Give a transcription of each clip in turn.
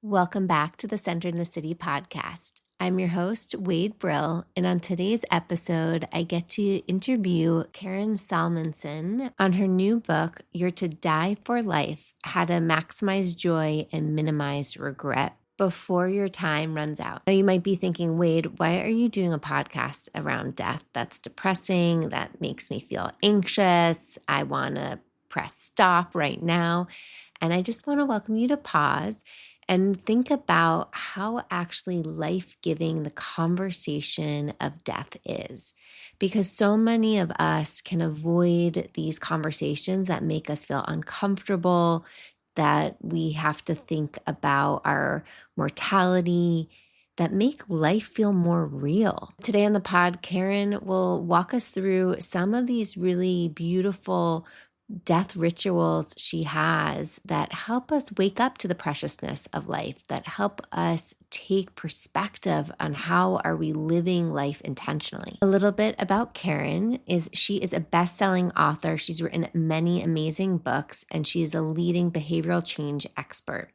Welcome back to the Center in the City podcast. I'm your host, Wade Brill, and on today's episode, I get to interview Karen Salmansohn on her new book, You're to Die for Life: How to Maximize Joy and Minimize Regret Before Your Time Runs Out. Now, you might be thinking, Wade, why are you doing a podcast around death? That's depressing. That makes me feel anxious. I want to press stop right now. And I just want to welcome you to pause and think about how actually life-giving the conversation of death is. Because so many of us can avoid these conversations that make us feel uncomfortable, that we have to think about our mortality, that make life feel more real. Today on the pod, Karen will walk us through some of these really beautiful death rituals she has that help us wake up to the preciousness of life, that help us take perspective on how are we living life intentionally. A little bit about Karen is she is a best-selling author. She's written many amazing books, and she is a leading behavioral change expert.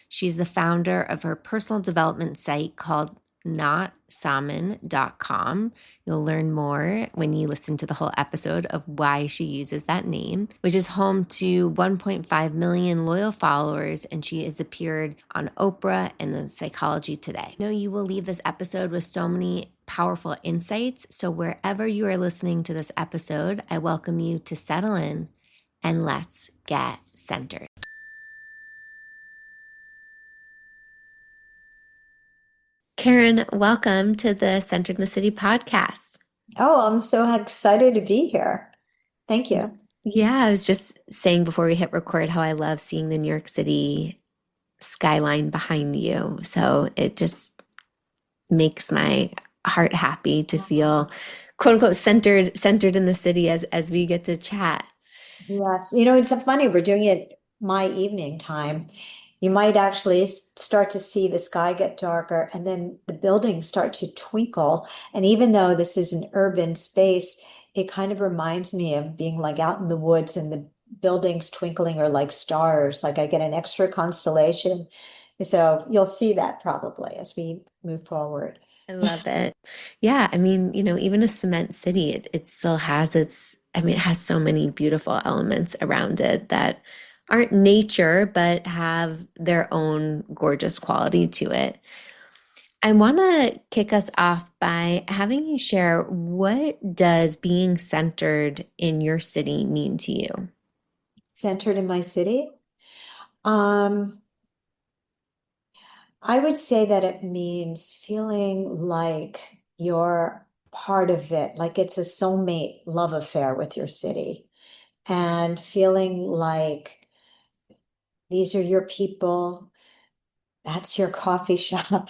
She's the founder of her personal development site called notsalmon.com. You'll learn more when you listen to the whole episode of why she uses that name, which is home to 1.5 million loyal followers, and she has appeared on Oprah and the Psychology Today. I know you will leave this episode with so many powerful insights, so wherever you are listening to this episode, I welcome you to settle in and let's get centered. Karen, welcome to the Centered in the City podcast. Oh, I'm so excited to be here. Thank you. Yeah, I was just saying before we hit record how I love seeing the New York City skyline behind you. So it just makes my heart happy to feel quote unquote centered in the city as we get to chat. Yes, it's so funny. We're doing it my evening time. You might actually start to see the sky get darker and then the buildings start to twinkle. And even though this is an urban space, it kind of reminds me of being like out in the woods and the buildings twinkling are like stars. Like I get an extra constellation. So you'll see that probably as we move forward. I love it. Yeah, I mean, even a cement city, it still has it has so many beautiful elements around it that aren't nature, but have their own gorgeous quality to it. I want to kick us off by having you share, what does being centered in your city mean to you? Centered in my city. Um, I would say that it means feeling like you're part of it, like it's a soulmate love affair with your city, and feeling like these are your people, that's your coffee shop,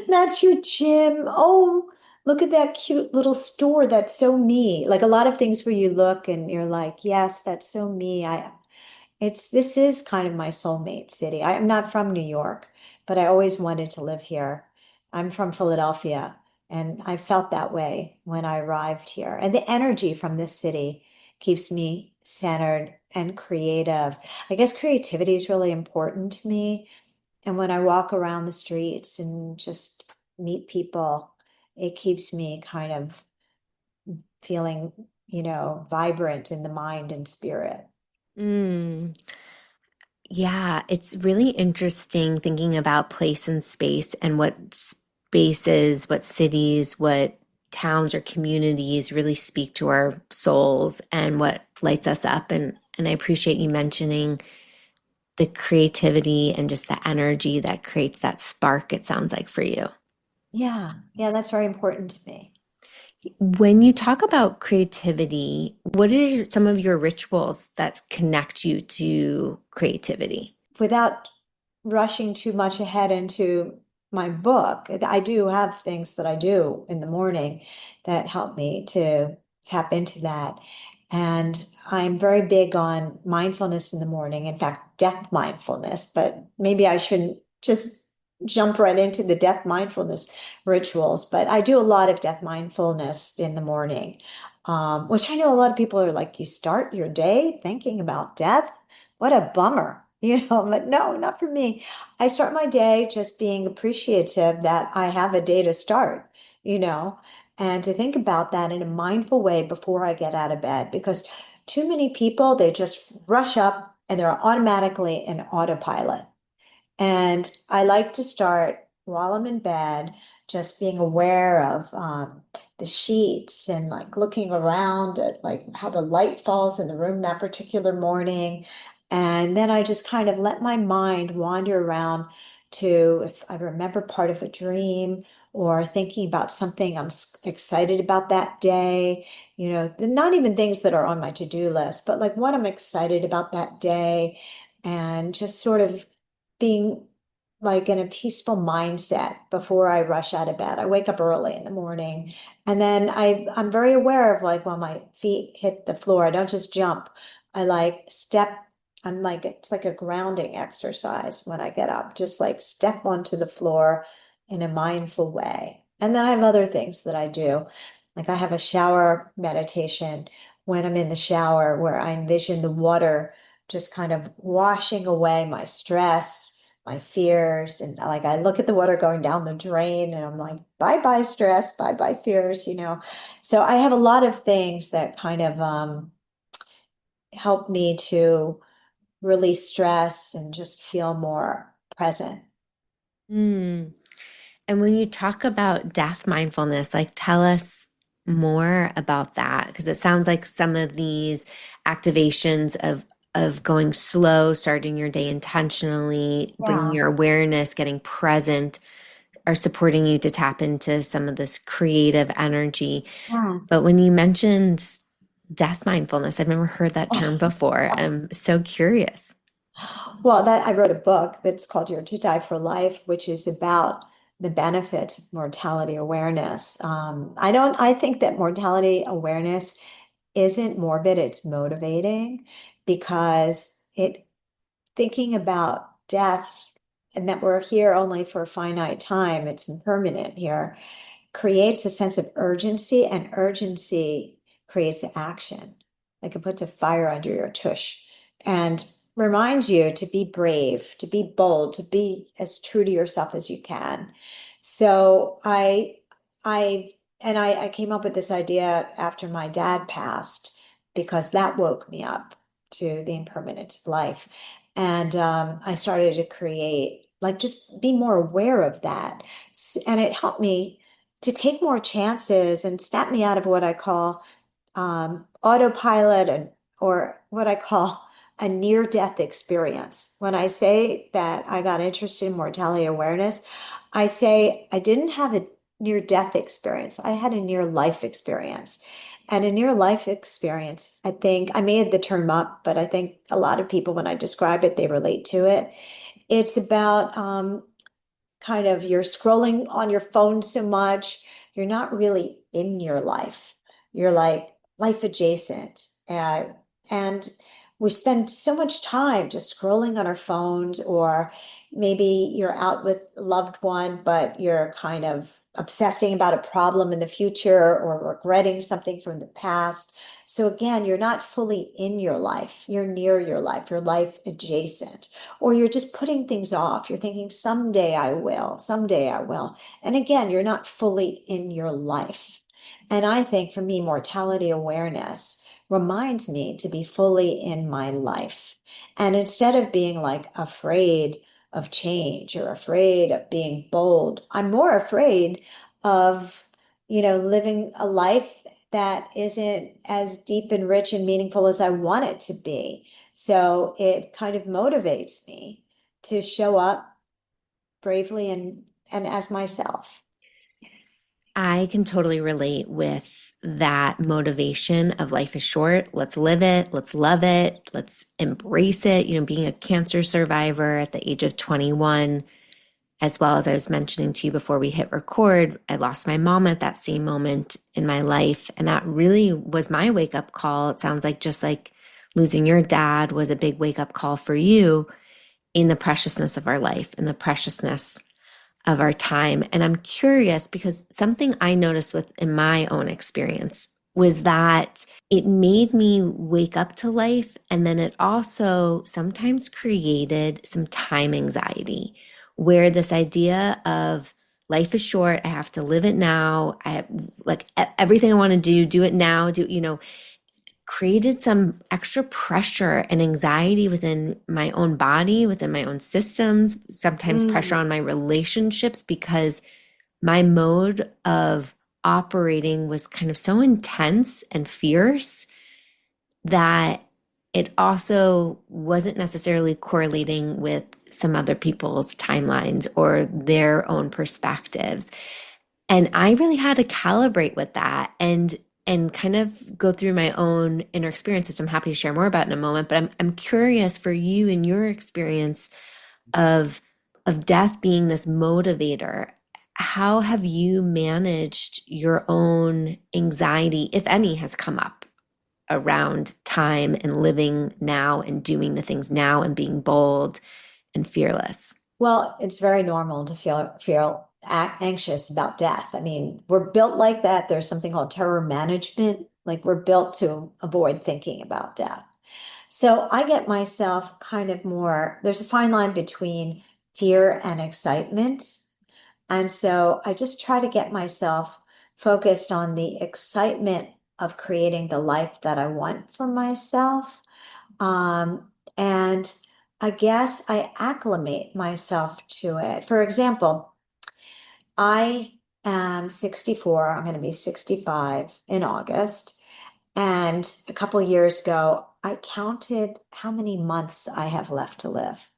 that's your gym. Oh, look at that cute little store. That's so me. Like a lot of things where you look and you're like, yes, that's so me. This is kind of my soulmate city. I'm not from New York, but I always wanted to live here. I'm from Philadelphia, and I felt that way when I arrived here. And the energy from this city keeps me centered and creative. I guess creativity is really important to me. And when I walk around the streets and just meet people, it keeps me kind of feeling, vibrant in the mind and spirit. Mm, yeah, it's really interesting thinking about place and space and what spaces, what cities, what towns or communities really speak to our souls and what lights us up. And I appreciate you mentioning the creativity and just the energy that creates that spark, it sounds like, for you. Yeah, yeah, that's very important to me. When you talk about creativity, what are some of your rituals that connect you to creativity? Without rushing too much ahead into my book, I do have things that I do in the morning that help me to tap into that. And I'm very big on mindfulness in the morning, in fact, death mindfulness, but maybe I shouldn't just jump right into the death mindfulness rituals. But I do a lot of death mindfulness in the morning, which I know a lot of people are like, you start your day thinking about death? What a bummer. But no, not for me. I start my day just being appreciative that I have a day to start, you know, and to think about that in a mindful way before I get out of bed. Because too many people, they just rush up and they're automatically in autopilot. And I like to start while I'm in bed, just being aware of the sheets and like looking around at like how the light falls in the room that particular morning. And then I just kind of let my mind wander around to if I remember part of a dream or thinking about something I'm excited about that day, not even things that are on my to-do list, but like what I'm excited about that day and just sort of being like in a peaceful mindset before I rush out of bed. I wake up early in the morning and then I'm very aware of like when my feet hit the floor, I don't just jump. I like step. I'm like, it's like a grounding exercise when I get up, just like step onto the floor in a mindful way. And then I have other things that I do. Like I have a shower meditation when I'm in the shower where I envision the water just kind of washing away my stress, my fears. And like I look at the water going down the drain and I'm like, bye bye stress, bye bye fears. So I have a lot of things that kind of help me to release stress and just feel more present. Mm. And when you talk about death mindfulness, like tell us more about that because it sounds like some of these activations of going slow, starting your day intentionally, bringing Yeah. your awareness, getting present are supporting you to tap into some of this creative energy. But Yes. when you mentioned death mindfulness, I've never heard that term before. I'm so curious. Well, that I wrote a book that's called Your to Die for Life, which is about the benefits of mortality awareness. I think that mortality awareness isn't morbid, it's motivating because thinking about death and that we're here only for a finite time, it's impermanent here, creates a sense of urgency, and urgency creates action. Like it puts a fire under your tush and reminds you to be brave, to be bold, to be as true to yourself as you can. So I, I came up with this idea after my dad passed because that woke me up to the impermanence of life. And I started to create, like, just be more aware of that. And it helped me to take more chances and snap me out of what I call autopilot and or what I call a near-death experience. When I say that I got interested in mortality awareness, I say I didn't have a near-death experience. I had a near-life experience. And a near-life experience, I think I made the term up, but I think a lot of people, when I describe it, they relate to it. It's about kind of you're scrolling on your phone so much, you're not really in your life. You're like life adjacent. And we spend so much time just scrolling on our phones, or maybe you're out with a loved one, but you're kind of obsessing about a problem in the future or regretting something from the past. So again, you're not fully in your life. You're near your life adjacent, or you're just putting things off. You're thinking, someday I will, someday I will. And again, you're not fully in your life. And I think for me, mortality awareness reminds me to be fully in my life. And instead of being like afraid of change or afraid of being bold, I'm more afraid of, living a life that isn't as deep and rich and meaningful as I want it to be. So it kind of motivates me to show up bravely and as myself. I can totally relate with that motivation of life is short. Let's live it. Let's love it. Let's embrace it. Being a cancer survivor at the age of 21, as well as I was mentioning to you before we hit record, I lost my mom at that same moment in my life. And that really was my wake up call. It sounds like just like losing your dad was a big wake up call for you in the preciousness of our life and the preciousness of our time. And I'm curious because something I noticed with in my own experience was that it made me wake up to life. And then it also sometimes created some time anxiety, where this idea of life is short, I have to live it now. I have like everything I want to do it now, created some extra pressure and anxiety within my own body, within my own systems, sometimes pressure Mm. on my relationships because my mode of operating was kind of so intense and fierce that it also wasn't necessarily correlating with some other people's timelines or their own perspectives. And I really had to calibrate with that and kind of go through my own inner experience, which I'm happy to share more about in a moment. But I'm curious for you and your experience of death being this motivator. How have you managed your own anxiety, if any, has come up around time and living now and doing the things now and being bold and fearless? Well, it's very normal to feel anxious about death. I mean, we're built like that. There's something called terror management. Like we're built to avoid thinking about death. So I get myself kind of more, there's a fine line between fear and excitement. And so I just try to get myself focused on the excitement of creating the life that I want for myself. And I guess I acclimate myself to it. For example, I am 64. I'm going to be 65 in August. And a couple of years ago, I counted how many months I have left to live,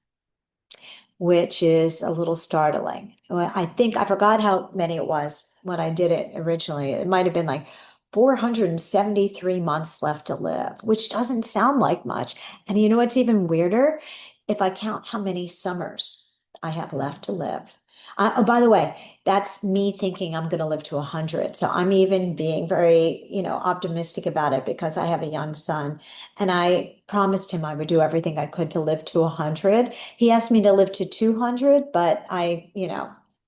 which is a little startling. Well, I think I forgot how many it was when I did it originally. It might have been like 473 months left to live, which doesn't sound like much. And you know what's even weirder? If I count how many summers I have left to live. Oh, by the way, that's me thinking I'm going to live to 100. So I'm even being very, optimistic about it because I have a young son and I promised him I would do everything I could to live to 100. He asked me to live to 200, but I,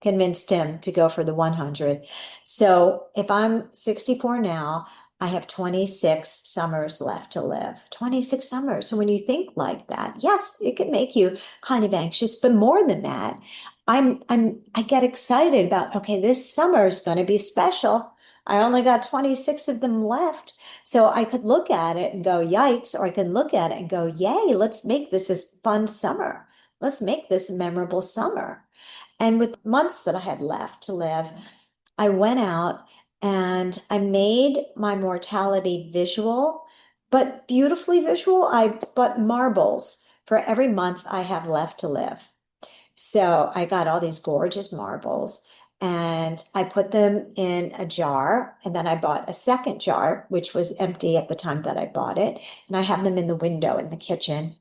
convinced him to go for the 100. So if I'm 64 now, I have 26 summers left to live. 26 summers. So when you think like that, yes, it can make you kind of anxious, but more than that, I get excited about, okay, this summer is going to be special. I only got 26 of them left. So I could look at it and go, yikes, or I could look at it and go, yay, let's make this a fun summer. Let's make this a memorable summer. And with months that I had left to live, I went out and I made my mortality visual, but beautifully visual. I bought marbles for every month I have left to live. So I got all these gorgeous marbles and I put them in a jar. And then I bought a second jar, which was empty at the time that I bought it. And I have them in the window in the kitchen.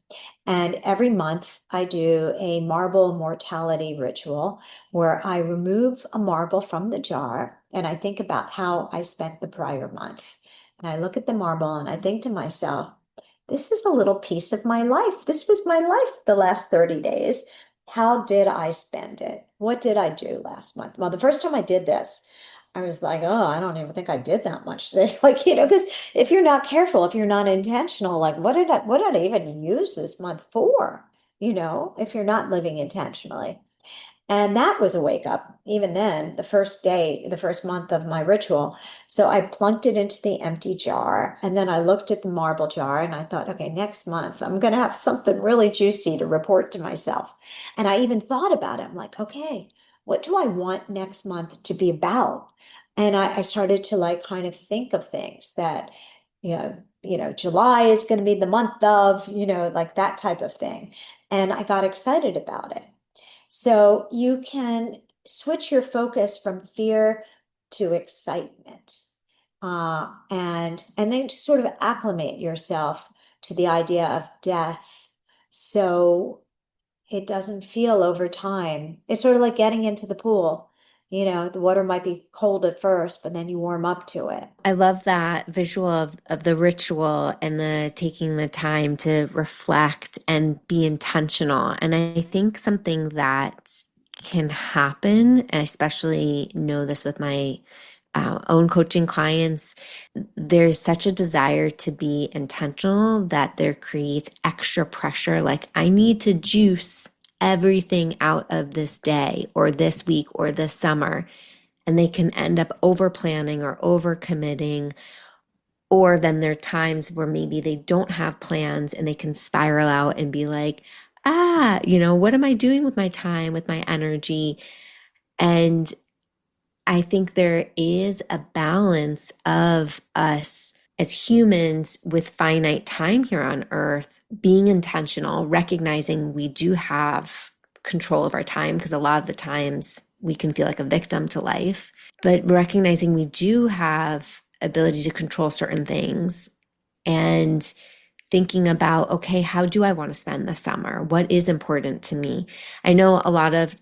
And every month I do a marble mortality ritual where I remove a marble from the jar and I think about how I spent the prior month. And I look at the marble and I think to myself, this is a little piece of my life. This was my life the last 30 days. How did I spend it? What did I do last month? Well, the first time I did this, I was like, oh, I don't even think I did that much today. Like, because if you're not careful, if you're not intentional, like what did I even use this month for? If you're not living intentionally. And that was a wake up, even then, the first day, the first month of my ritual. So I plunked it into the empty jar. And then I looked at the marble jar and I thought, okay, next month I'm going to have something really juicy to report to myself. And I even thought about it. I'm like, okay, what do I want next month to be about? And I started to like kind of think of things that, July is going to be the month of, like that type of thing. And I got excited about it. So you can switch your focus from fear to excitement, and then just sort of acclimate yourself to the idea of death. So it doesn't feel over time. It's sort of like getting into the pool. The water might be cold at first, but then you warm up to it. I love that visual of the ritual and the taking the time to reflect and be intentional. And I think something that can happen, and I especially know this with my own coaching clients, there's such a desire to be intentional that there creates extra pressure. Like, I need to juice everything out of this day or this week or this summer. And they can end up over planning or over committing. Or then there are times where maybe they don't have plans and they can spiral out and be like, what am I doing with my time, with my energy? And I think there is a balance of us as humans with finite time here on earth, being intentional, recognizing we do have control of our time, because a lot of the times we can feel like a victim to life, but recognizing we do have ability to control certain things, and thinking about, okay, how do I want to spend the summer? What is important to me? I know a lot of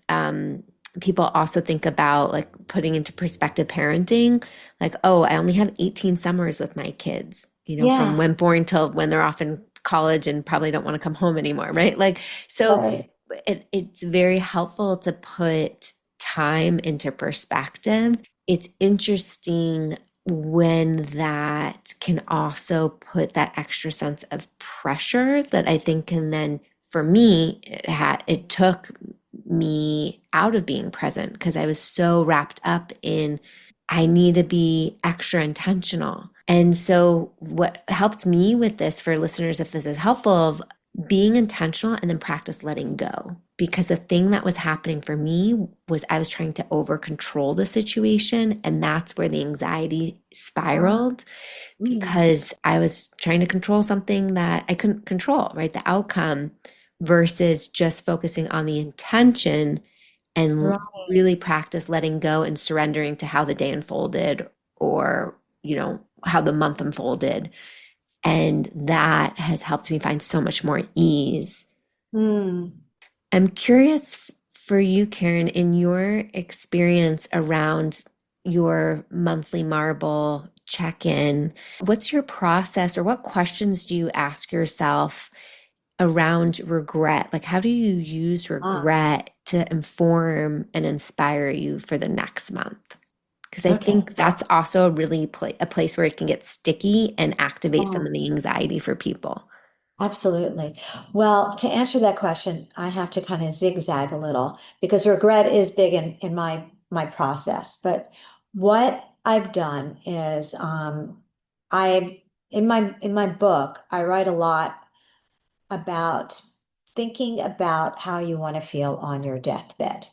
people also think about like putting into perspective parenting, like, oh, I only have 18 summers with my kids, from Yeah, when born till when they're off in college and probably don't want to come home anymore, right? Like, so right. it's very helpful to put time into perspective. It's interesting when that can also put that extra sense of pressure that I think can then, for me, it took me out of being present because I was so wrapped up in I need to be extra intentional. And so what helped me with this, for listeners, if this is helpful, of being intentional and then practice letting go. Because the thing that was happening for me was I was trying to over control the situation. And that's where the anxiety Oh, spiraled, mm, because I was trying to control something that I couldn't control, right? The outcome, versus just focusing on the intention and right. really practice letting go and surrendering to how the day unfolded, or, how the month unfolded. And that has helped me find so much more ease. Mm. I'm curious for you, Karen, in your experience around your monthly marble check in, what's your process, or what questions do you ask yourself around regret? Like, how do you use Ah, regret to inform and inspire you for the next month? Because I okay. think that's also a really a place where it can get sticky and activate some Oh, of the anxiety for people. absolutely. Well, to answer that question, I have to kind of zigzag a little because regret is big in my process. But what I've done is I in my book, I write a lot about thinking about how you want to feel on your deathbed.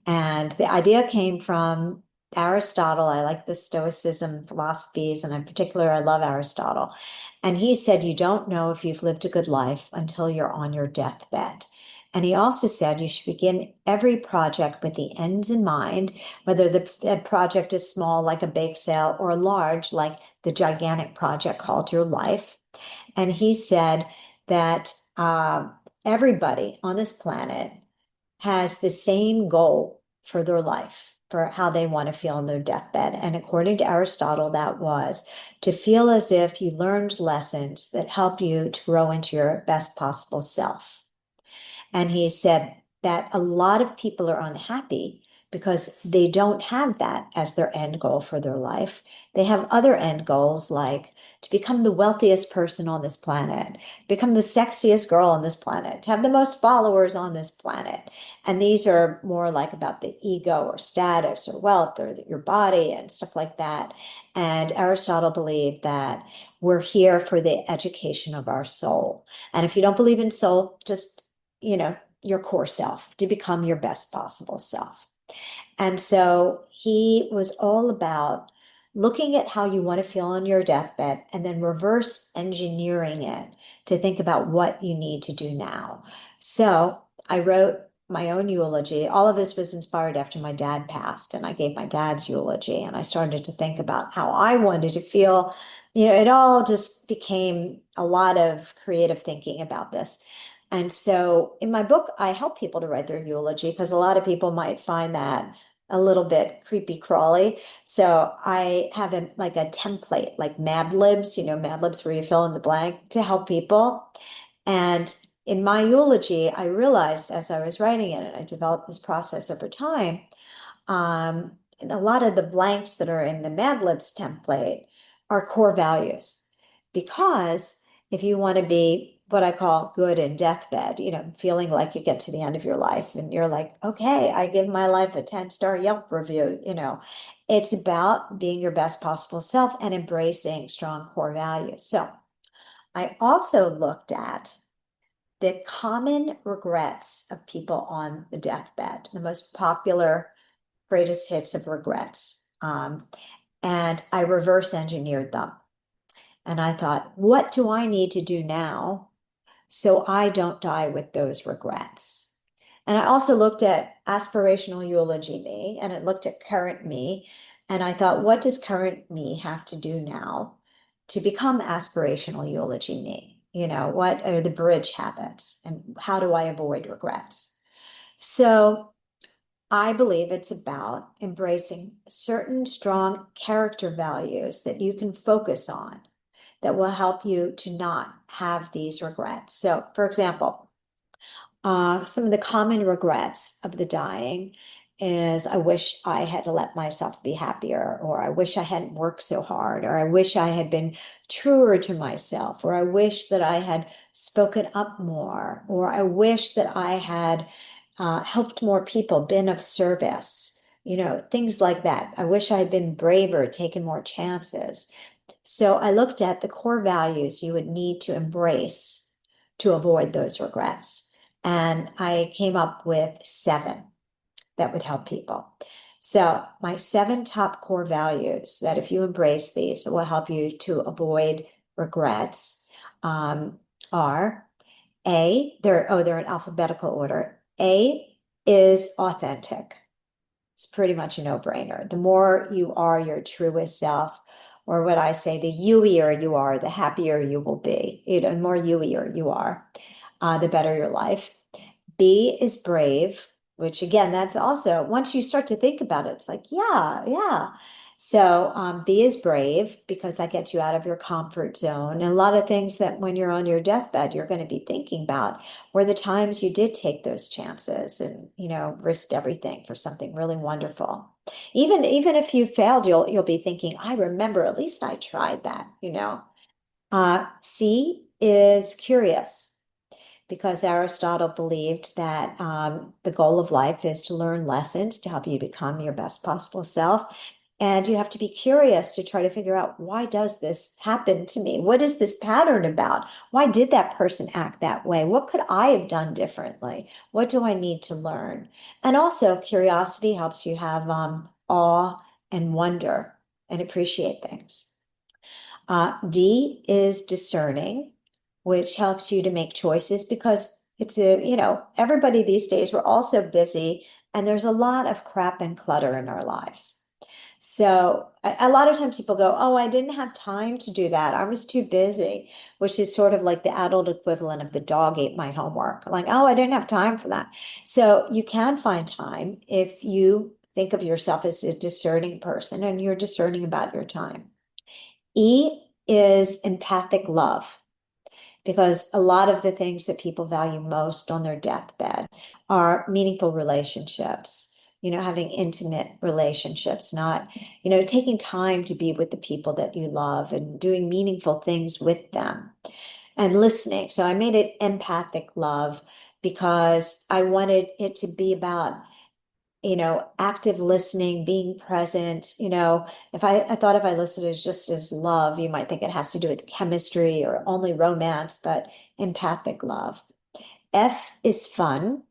And the idea came from Aristotle. I like the Stoicism philosophies, and in particular, I love Aristotle. And he said, you don't know if you've lived a good life until you're on your deathbed. And he also said you should begin every project with the ends in mind, whether the project is small, like a bake sale, or large, like the gigantic project called your life. And he said that everybody on this planet has the same goal for their life, for how they want to feel on their deathbed. And according to Aristotle, that was to feel as if you learned lessons that help you to grow into your best possible self. And he said that a lot of people are unhappy because they don't have that as their end goal for their life. They have other end goals like to become the wealthiest person on this planet, become the sexiest girl on this planet, to have the most followers on this planet. And these are more like about the ego or status or wealth or your body and stuff like that. And Aristotle believed that we're here for the education of our soul. And if you don't believe in soul, just your core self to become your best possible self. And so he was all about looking at how you want to feel on your deathbed and then reverse engineering it to think about what you need to do now. So I wrote my own eulogy. All of this was inspired after my dad passed, and I gave my dad's eulogy, and I started to think about how I wanted to feel. It all just became a lot of creative thinking about this. And so in my book, I help people to write their eulogy because a lot of people might find that a little bit creepy crawly. So I have like a template, like Mad Libs, Mad Libs where you fill in the blank to help people. And in my eulogy, I realized as I was writing it, and I developed this process over time, a lot of the blanks that are in the Mad Libs template are core values. Because if you want to be what I call good in deathbed, feeling like you get to the end of your life and you're like, okay, I give my life a 10-star Yelp review, it's about being your best possible self and embracing strong core values. So I also looked at the common regrets of people on the deathbed, the most popular greatest hits of regrets. And I reverse engineered them. And I thought, what do I need to do now so I don't die with those regrets? And I also looked at aspirational eulogy me and I looked at current me. And I thought, what does current me have to do now to become aspirational eulogy me? What are the bridge habits and how do I avoid regrets? So I believe it's about embracing certain strong character values that you can focus on that will help you to not have these regrets. So, for example, some of the common regrets of the dying is I wish I had let myself be happier, or I wish I hadn't worked so hard, or I wish I had been truer to myself, or I wish that I had spoken up more, or I wish that I had helped more people, been of service, things like that. I wish I had been braver, taken more chances. So I looked at the core values you would need to embrace to avoid those regrets. And I came up with 7 that would help people. So my 7 top core values that if you embrace these, it will help you to avoid regrets are they're in alphabetical order. A is authentic. It's pretty much a no-brainer. The more you are your truest self, or what I say, the you-ier you are, the happier you will be. The more you-ier you are, the better your life. B is brave, which again, that's also, once you start to think about it, it's like, yeah, yeah. So B is brave because that gets you out of your comfort zone. And a lot of things that when you're on your deathbed, you're going to be thinking about were the times you did take those chances and, risked everything for something really wonderful. Even if you failed, you'll be thinking, I remember at least I tried that. C is curious because Aristotle believed that the goal of life is to learn lessons to help you become your best possible self. And you have to be curious to try to figure out, why does this happen to me? What is this pattern about? Why did that person act that way? What could I have done differently? What do I need to learn? And also, curiosity helps you have awe and wonder and appreciate things. D is discerning, which helps you to make choices because everybody these days, we're all so busy and there's a lot of crap and clutter in our lives. So a lot of times people go, oh, I didn't have time to do that. I was too busy, which is sort of like the adult equivalent of the dog ate my homework. Like, oh, I didn't have time for that. So you can find time if you think of yourself as a discerning person and you're discerning about your time. E is empathic love, because a lot of the things that people value most on their deathbed are meaningful relationships, having intimate relationships, not, taking time to be with the people that you love and doing meaningful things with them and listening. So I made it empathic love because I wanted it to be about active listening, being present. If I thought if I listed it as just as love, you might think it has to do with chemistry or only romance, but empathic love. F is fun,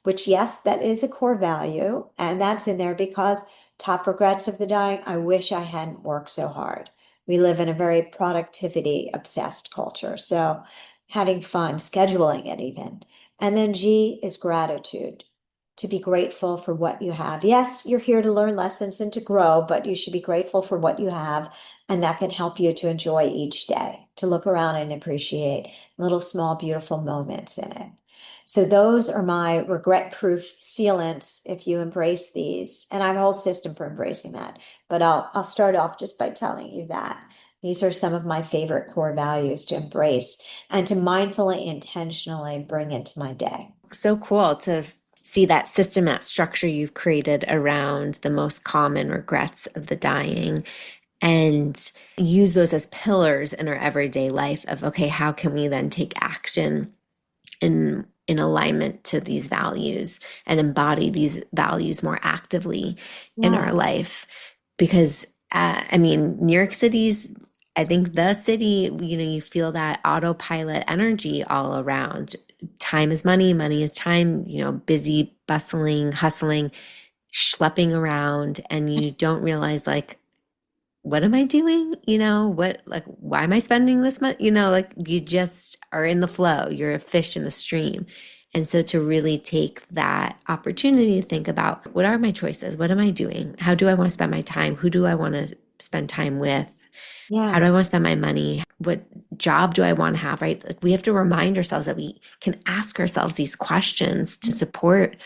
which, yes, that is a core value. And that's in there because top regrets of the dying, I wish I hadn't worked so hard. We live in a very productivity obsessed culture. So having fun, scheduling it even. And then G is gratitude, to be grateful for what you have. Yes, you're here to learn lessons and to grow, but you should be grateful for what you have. And that can help you to enjoy each day, to look around and appreciate little small, beautiful moments in it. So those are my regret-proof sealants if you embrace these. And I have a whole system for embracing that. But I'll start off just by telling you that these are some of my favorite core values to embrace and to mindfully, intentionally bring into my day. So cool to see that system, that structure you've created around the most common regrets of the dying, and use those as pillars in our everyday life of, okay, how can we then take action in alignment to these values and embody these values more actively in our Yes. life? Because I mean, New York City's, I think the city, you feel that autopilot energy all around. Time is money, money is time, busy, bustling, hustling, schlepping around, and you don't realize, like, what am I doing? Like, why am I spending this money? Like, you just are in the flow. You're a fish in the stream. And so to really take that opportunity to think about, what are my choices? What am I doing? How do I want to spend my time? Who do I want to spend time with? How do I want to Yes. spend my money? What job do I want to have? Right? Like, we have to remind ourselves that we can ask ourselves these questions to support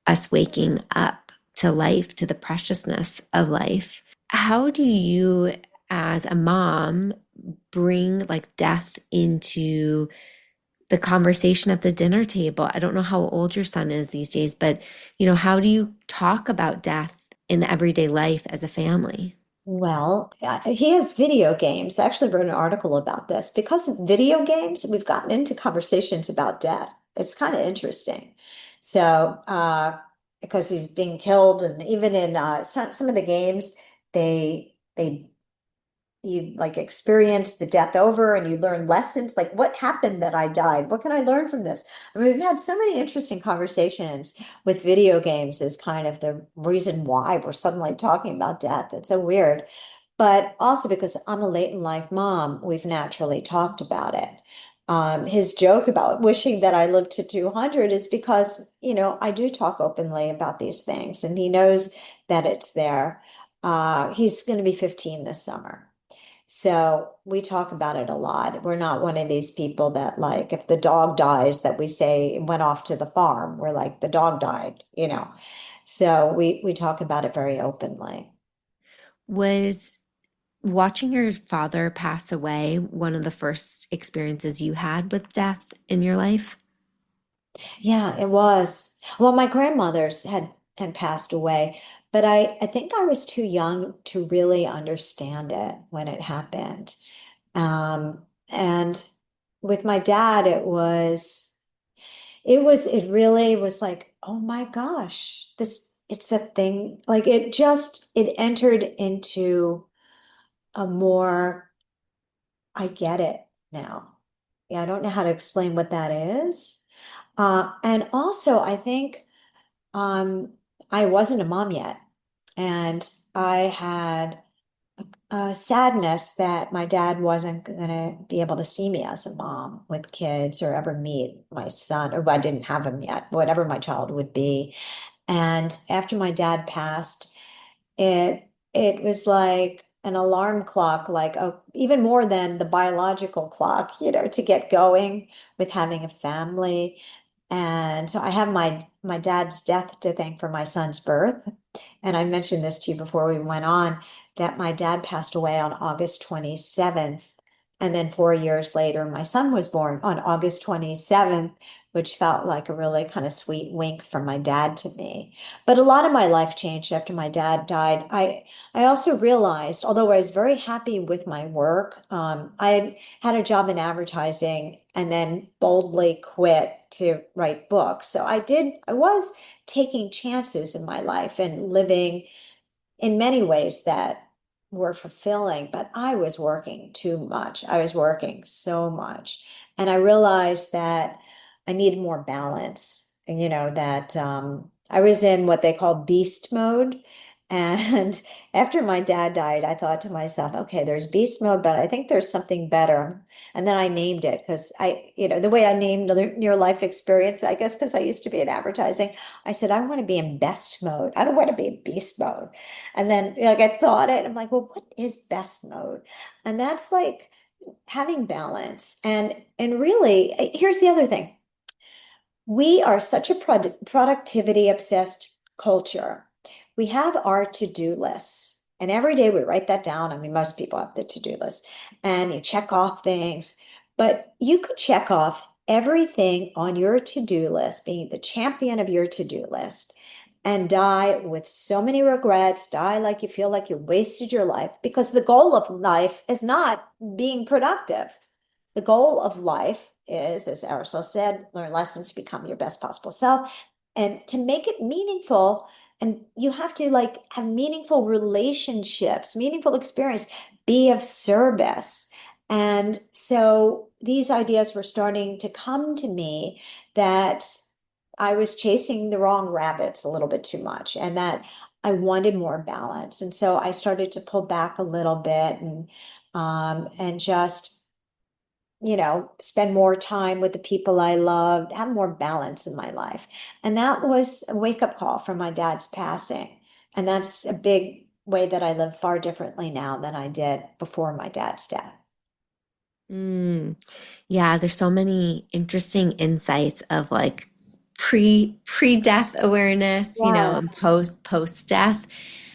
us waking up to life, to the preciousness of life. How do you, as a mom, bring like death into the conversation at the dinner table? I don't know how old your son is these days, but how do you talk about death in everyday life as a family? Well, he has video games. I actually wrote an article about this. Because of video games, we've gotten into conversations about death. It's kind of interesting. So, because he's being killed, and even in some of the games, they you like experience the death over and you learn lessons like what happened that I died? What can I learn from this? I mean, we've had so many interesting conversations with video games as kind of the reason why we're suddenly talking about death. It's so weird. But also because I'm a late in life mom, we've naturally talked about it. His joke about wishing that I lived to 200 is because, I do talk openly about these things and he knows that it's there. He's going to be 15 this summer. So we talk about it a lot. We're not one of these people that, like, if the dog dies, that we say it went off to the farm. We're like, the dog died. So we talk about it very openly. Was watching your father pass away one of the first experiences you had with death in your life? Yeah, it was. Well, my grandmothers had passed away, but I think I was too young to really understand it when it happened. And with my dad, it really was like, oh my gosh, it's a thing. Like it entered into a more, I get it now. Yeah, I don't know how to explain what that is. And also, I think um, I wasn't a mom yet, and I had sadness that my dad wasn't going to be able to see me as a mom with kids or ever meet my son, or I didn't have him yet, whatever my child would be. And after my dad passed, it was like an alarm clock, like even more than the biological clock, to get going with having a family. And so I have my dad's death to thank for my son's birth. And I mentioned this to you before we went on, that my dad passed away on August 27th. And then 4 years later, my son was born on August 27th, which felt like a really kind of sweet wink from my dad to me. But a lot of my life changed after my dad died. I also realized, although I was very happy with my work, I had a job in advertising and then boldly quit to write books. So I was taking chances in my life and living in many ways that were fulfilling, but I was working too much. I was working so much. And I realized that I needed more balance. And, that I was in what they call beast mode. And after my dad died, I thought to myself, okay, there's beast mode, but I think there's something better. And then I named it because the way I named the near life experience, I guess, because I used to be in advertising, I said, I want to be in best mode. I don't want to be in beast mode. And then like I thought it, I'm like, well, what is best mode? And that's like having balance. And really, here's the other thing. We are such a productivity obsessed culture. We have our to-do lists. And every day we write that down. I mean, most people have the to-do list and you check off things, but you could check off everything on your to-do list, being the champion of your to-do list, and die with so many regrets, die like you feel like you wasted your life, because the goal of life is not being productive. The goal of life is, as Aristotle said, learn lessons, become your best possible self. And to make it meaningful, and you have to like have meaningful relationships, meaningful experience, be of service. And so these ideas were starting to come to me that I was chasing the wrong rabbits a little bit too much and that I wanted more balance. And so I started to pull back a little bit and just, spend more time with the people I loved, have more balance in my life. And that was a wake-up call from my dad's passing. And that's a big way that I live far differently now than I did before my dad's death. Mm. Yeah, there's so many interesting insights of like pre-death awareness, Yes. and post-death.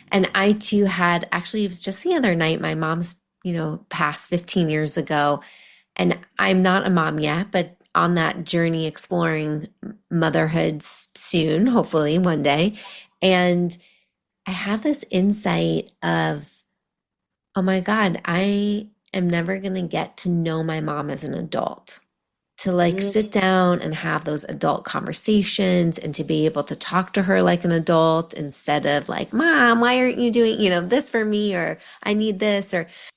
And I too had actually, it was just the other night, my mom's, passed 15 years ago. And I'm not a mom yet, but on that journey exploring motherhood soon, hopefully one day. And I had this insight of, oh my God, I am never going to get to know my mom as an adult. To like Mm. sit down and have those adult conversations and to be able to talk to her like an adult instead of like, Mom, why aren't you doing, this for me? Or I need this,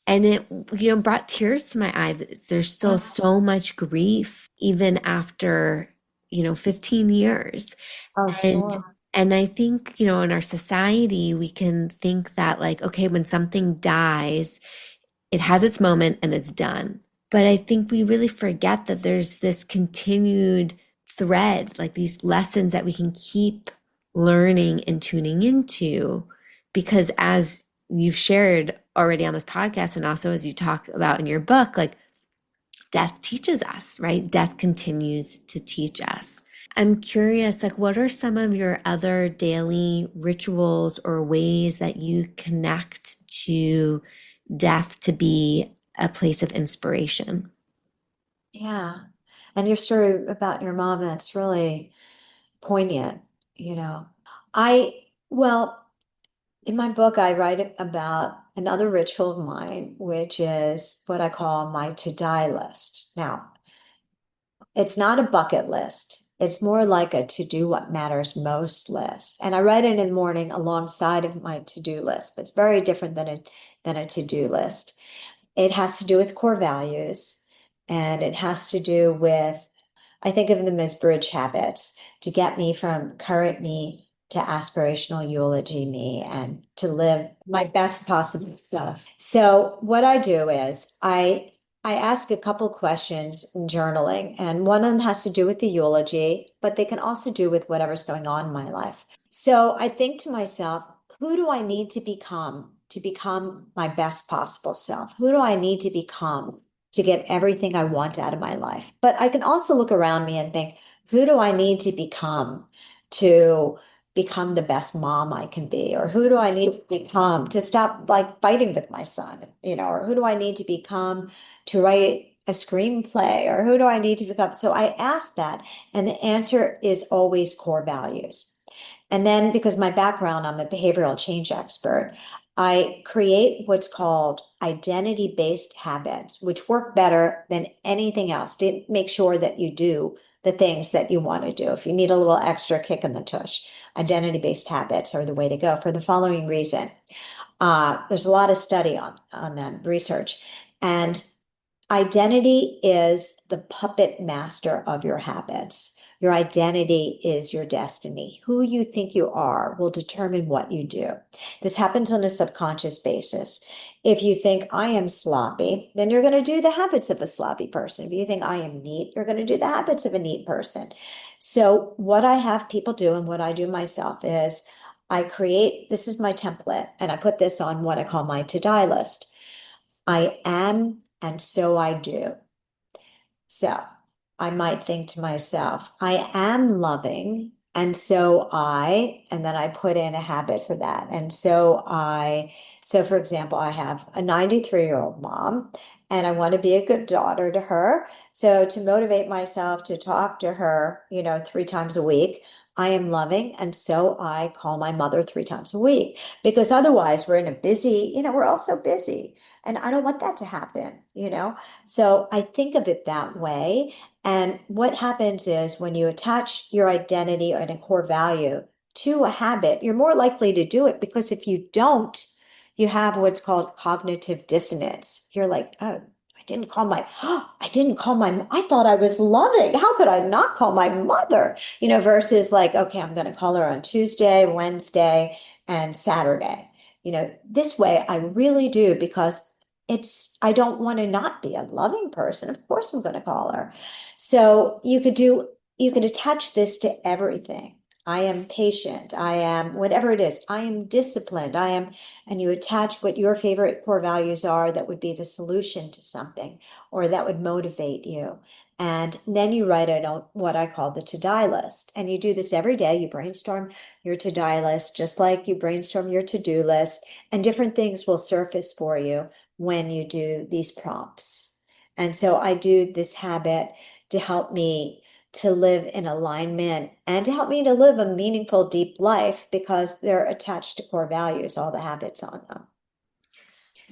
and it, brought tears to my eyes. There's still so much grief even after, 15 years. Oh, And sure. and I think, in our society, we can think that like, okay, when something dies, it has its moment and it's done. But I think we really forget that there's this continued thread, like these lessons that we can keep learning and tuning into. Because as you've shared already on this podcast, and also as you talk about in your book, like death teaches us, right? Death continues to teach us. I'm curious, like, what are some of your other daily rituals or ways that you connect to death to be a place of inspiration? Yeah. And your story about your mom, that's really poignant, you know. Well, in my book, I write about another ritual of mine, which is what I call my to die list. Now, it's not a bucket list. It's more like a to do what matters most list. And I write it in the morning alongside of my to do list, but it's very different than a to do list. It has to do with core values and it has to do with, I think of them as bridge habits to get me from current me to aspirational eulogy me and to live my best possible self. So what I do is I ask a couple questions in journaling, and one of them has to do with the eulogy, but they can also do with whatever's going on in my life. So I think to myself, who do I need to become my best possible self? Who do I need to become to get everything I want out of my life? But I can also look around me and think, who do I need to to become the best mom I can be? Or who do I need to become to stop like fighting with my son, or who do I need to become to write a screenplay, or who do I need to become? So I ask that, and the answer is always core values. And then because my background, I'm a behavioral change expert, I create what's called identity-based habits, which work better than anything else to make sure that you do the things that you want to do. If you need a little extra kick in the tush, identity-based habits are the way to go for the following reason. There's a lot of study on them, research, and identity is the puppet master of your habits. Your identity is your destiny. Who you think you are will determine what you do. This happens on a subconscious basis. If you think I am sloppy, then you're going to do the habits of a sloppy person. If you think I am neat, you're going to do the habits of a neat person. So, what I have people do and what I do myself is I create this is my template, and I put this on what I call my to die list. I am, and so I do. So I might think to myself, I am loving, and so and then I put in a habit for that. So for example, I have a 93-year-old mom, and I want to be a good daughter to her. So to motivate myself to talk to her, 3 times a week, I am loving. And so I call my mother 3 times a week because otherwise we're in a busy, we're all so busy. And I don't want that to happen. So I think of it that way. And what happens is when you attach your identity and a core value to a habit, you're more likely to do it because if you don't, you have what's called cognitive dissonance. You're like, oh, I didn't call my, I thought I was loving. How could I not call my mother? Versus like, okay, I'm going to call her on Tuesday, Wednesday, and Saturday. This way I really do because I don't want to not be a loving person. Of course I'm going to call her. So you could attach this to everything. I am patient. I am whatever it is. I am disciplined. And you attach what your favorite core values are that would be the solution to something or that would motivate you. And then you write it on what I call the to-die list. And you do this every day. You brainstorm your to-die list, just like you brainstorm your to-do list, and different things will surface for you when you do these prompts. And so I do this habit to help me to live in alignment and to help me to live a meaningful, deep life because they're attached to core values, all the habits on them.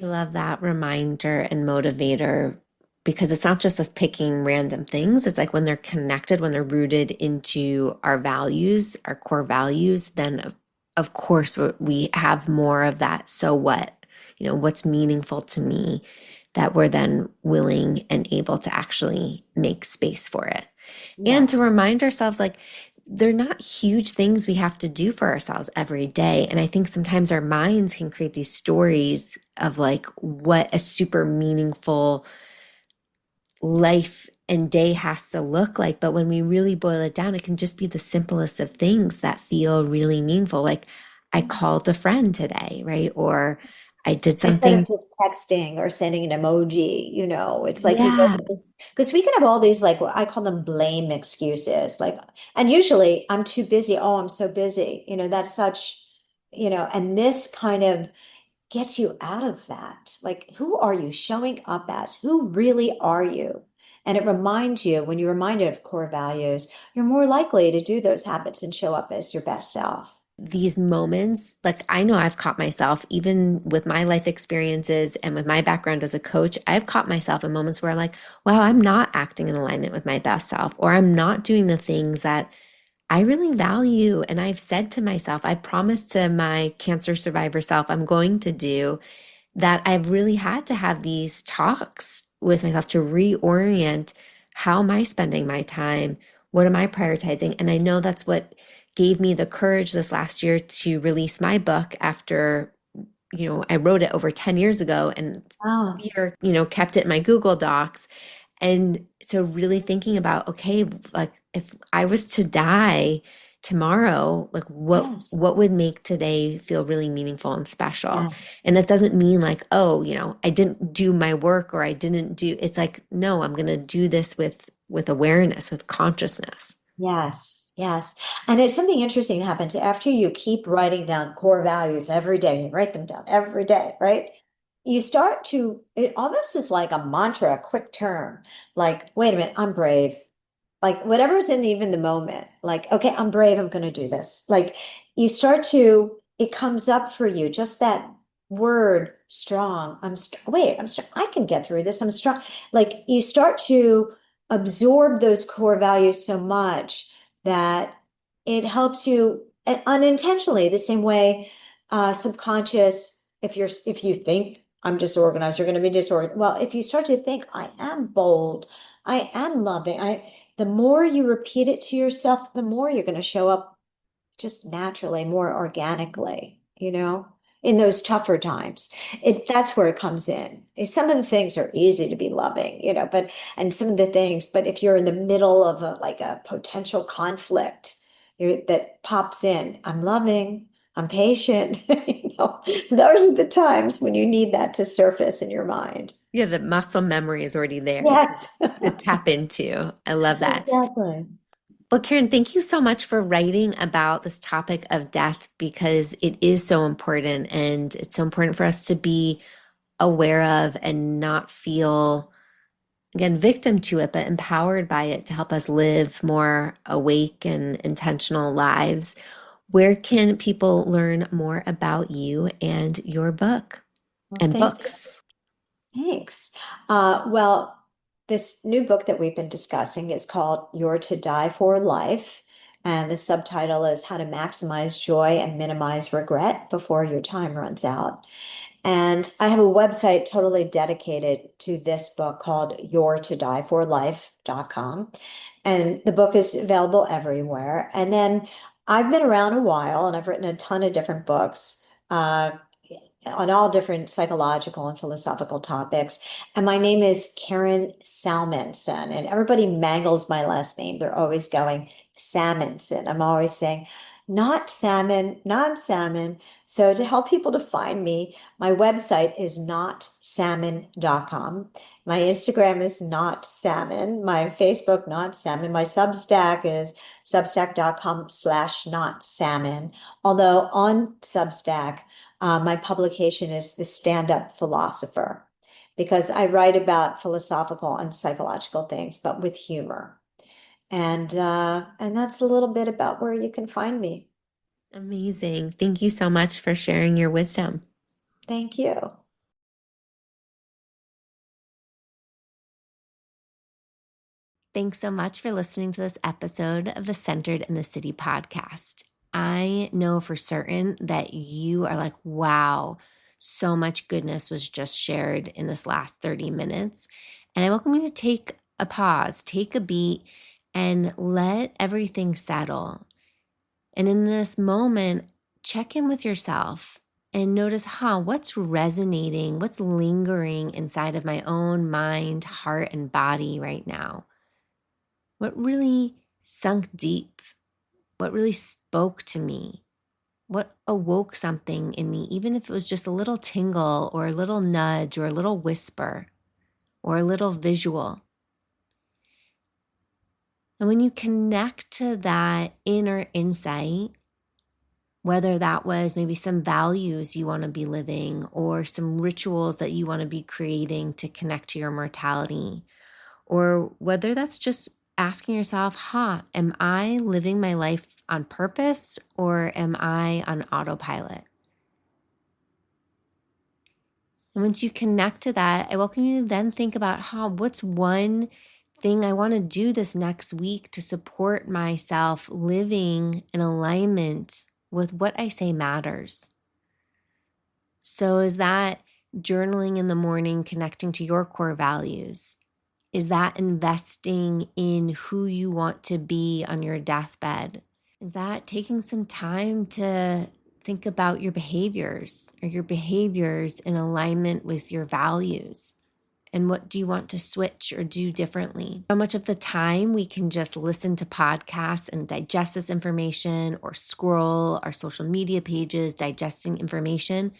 I love that reminder and motivator because it's not just us picking random things. It's like when they're connected, when they're rooted into our values, our core values, then of course we have more of that. So what? What's meaningful to me that we're then willing and able to actually make space for it. And to Yes. remind ourselves, like, they're not huge things we have to do for ourselves every day. And I think sometimes our minds can create these stories of like what a super meaningful life and day has to look like. But when we really boil it down, it can just be the simplest of things that feel really meaningful. Like I called a friend today, right? Or I did Instead of something. just texting or sending an emoji, it's like you go, Yeah. because we can have all these, like, what I call them blame excuses. Like, and usually I'm too busy. Oh, I'm so busy. That's such, and this kind of gets you out of that. Like, who are you showing up as? Who really are you? And it reminds you, when you're reminded of core values, you're more likely to do those habits and show up as your best self. These moments, like I know I've caught myself, even with my life experiences and with my background as a coach, I've caught myself in moments where I'm like, wow, I'm not acting in alignment with my best self, or I'm not doing the things that I really value. And I've said to myself, I promised to my cancer survivor self, I'm going to do that. I've really had to have these talks with myself to reorient how am I spending my time? What am I prioritizing? And I know that's what gave me the courage this last year to release my book after, I wrote it over 10 years ago and Oh, fear, kept it in my Google Docs. And so really thinking about, okay, like if I was to die tomorrow, like yes. what would make today feel really meaningful and special? Yeah. And that doesn't mean like, oh, I didn't do my work or I didn't do, it's like, no, I'm going to do this with awareness, with consciousness. Yes, yes. And it's something interesting that happens after you keep writing down core values every day. You write them down every day, right? You start to, it almost is like a mantra, a quick term. Like, wait a minute, I'm brave. Like whatever's in even the moment. Like, okay, I'm brave, I'm going to do this. Like you start to, it comes up for you, just that word, strong. Wait, I'm strong. I can get through this. I'm strong. Like you start to absorb those core values so much that it helps you unintentionally, the same way subconscious, if you think I'm disorganized, you're going to be disorganized. Well, if you start to think, I am bold, I am loving, the more you repeat it to yourself, the more you're going to show up just naturally, more organically, in those tougher times. That's where it comes in. Some of the things are easy to be loving, and some of the things, but if you're in the middle of a potential conflict that pops in, I'm loving, I'm patient, those are the times when you need that to surface in your mind. Yeah, the muscle memory is already there Yes, to tap into. I love that. exactly. Well, Karen, thank you so much for writing about this topic of death because it is so important and it's so important for us to be aware of and not feel again, victim to it, but empowered by it to help us live more awake and intentional lives. Where can people learn more about you and your book Well, and books? thanks. Well, this new book that we've been discussing is called You're to Die for Life. And the subtitle is How to Maximize Joy and Minimize Regret Before Your Time Runs Out. And I have a website totally dedicated to this book called yourtodieforlife.com. And the book is available everywhere. And then I've been around a while and I've written a ton of different books. On all different psychological and philosophical topics. And my name is Karen Salmansohn, and everybody mangles my last name. They're always going Salmansohn. I'm always saying, not salmon, not salmon. So to help people to find me, my website is notsalmon.com. My Instagram is not salmon. My Facebook, not salmon. My Substack is substack.com/not salmon. Although on Substack, my publication is The Stand-Up Philosopher, because I write about philosophical and psychological things, but with humor. And that's a little bit about where you can find me. Amazing. Thank you so much for sharing your wisdom. Thank you. Thanks so much for listening to this episode of the Centered in the City podcast. I know for certain that you are like, wow, so much goodness was just shared in this last 30 minutes. And I welcome you to take a pause, take a beat, and let everything settle. And in this moment, check in with yourself and notice, what's resonating, what's lingering inside of my own mind, heart, and body right now? What really sunk deep? What really spoke to me? What awoke something in me, even if it was just a little tingle or a little nudge or a little whisper or a little visual? And when you connect to that inner insight, whether that was maybe some values you want to be living or some rituals that you want to be creating to connect to your mortality, or whether that's just asking yourself, am I living my life on purpose or am I on autopilot? And once you connect to that, I welcome you to then think about, what's one thing I want to do this next week to support myself living in alignment with what I say matters? So is that journaling in the morning, connecting to your core values? Is that investing in who you want to be on your deathbed? Is that taking some time to think about your behaviors? Are your behaviors in alignment with your values? And what do you want to switch or do differently? So much of the time we can just listen to podcasts and digest this information or scroll our social media pages, digesting information.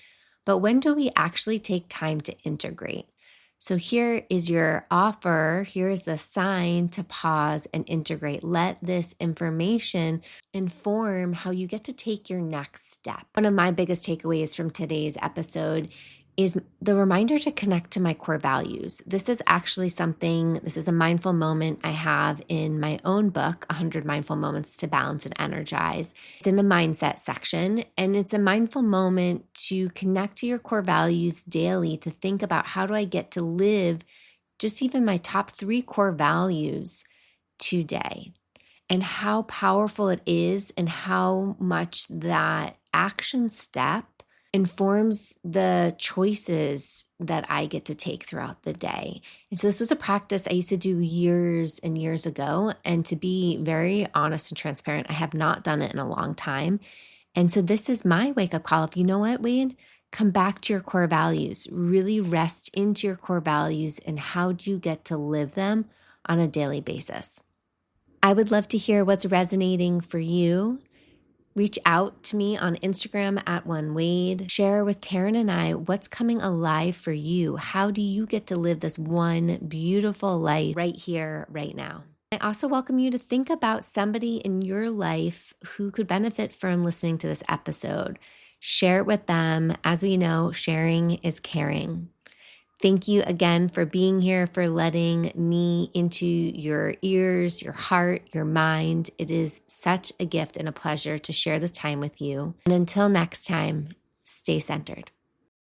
But when do we actually take time to integrate? So here is your offer. Here is the sign to pause and integrate. Let this information inform how you get to take your next step. One of my biggest takeaways from today's episode is the reminder to connect to my core values. This is a mindful moment I have in my own book, 100 Mindful Moments to Balance and Energize. It's in the mindset section, and it's a mindful moment to connect to your core values daily, to think about how do I get to live just even my top 3 core values today, and how powerful it is and how much that action step informs the choices that I get to take throughout the day. And so this was a practice I used to do years and years ago. And to be very honest and transparent, I have not done it in a long time. And so this is my wake-up call of, you know what, Wade? Come back to your core values. Really rest into your core values and how do you get to live them on a daily basis. I would love to hear what's resonating for you. Reach out to me on Instagram at OneWade. Share with Karen and I what's coming alive for you. How do you get to live this one beautiful life right here, right now? I also welcome you to think about somebody in your life who could benefit from listening to this episode. Share it with them. As we know, sharing is caring. Thank you again for being here, for letting me into your ears, your heart, your mind. It is such a gift and a pleasure to share this time with you. And until next time, stay centered.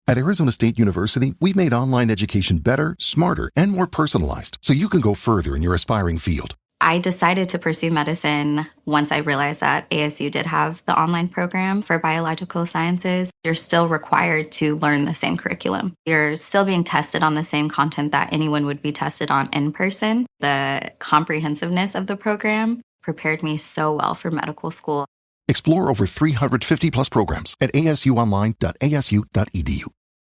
At Arizona State University, we've made online education better, smarter, and more personalized so you can go further in your aspiring field. I decided to pursue medicine once I realized that ASU did have the online program for biological sciences. You're still required to learn the same curriculum. You're still being tested on the same content that anyone would be tested on in person. The comprehensiveness of the program prepared me so well for medical school. Explore over 350 plus programs at asuonline.asu.edu.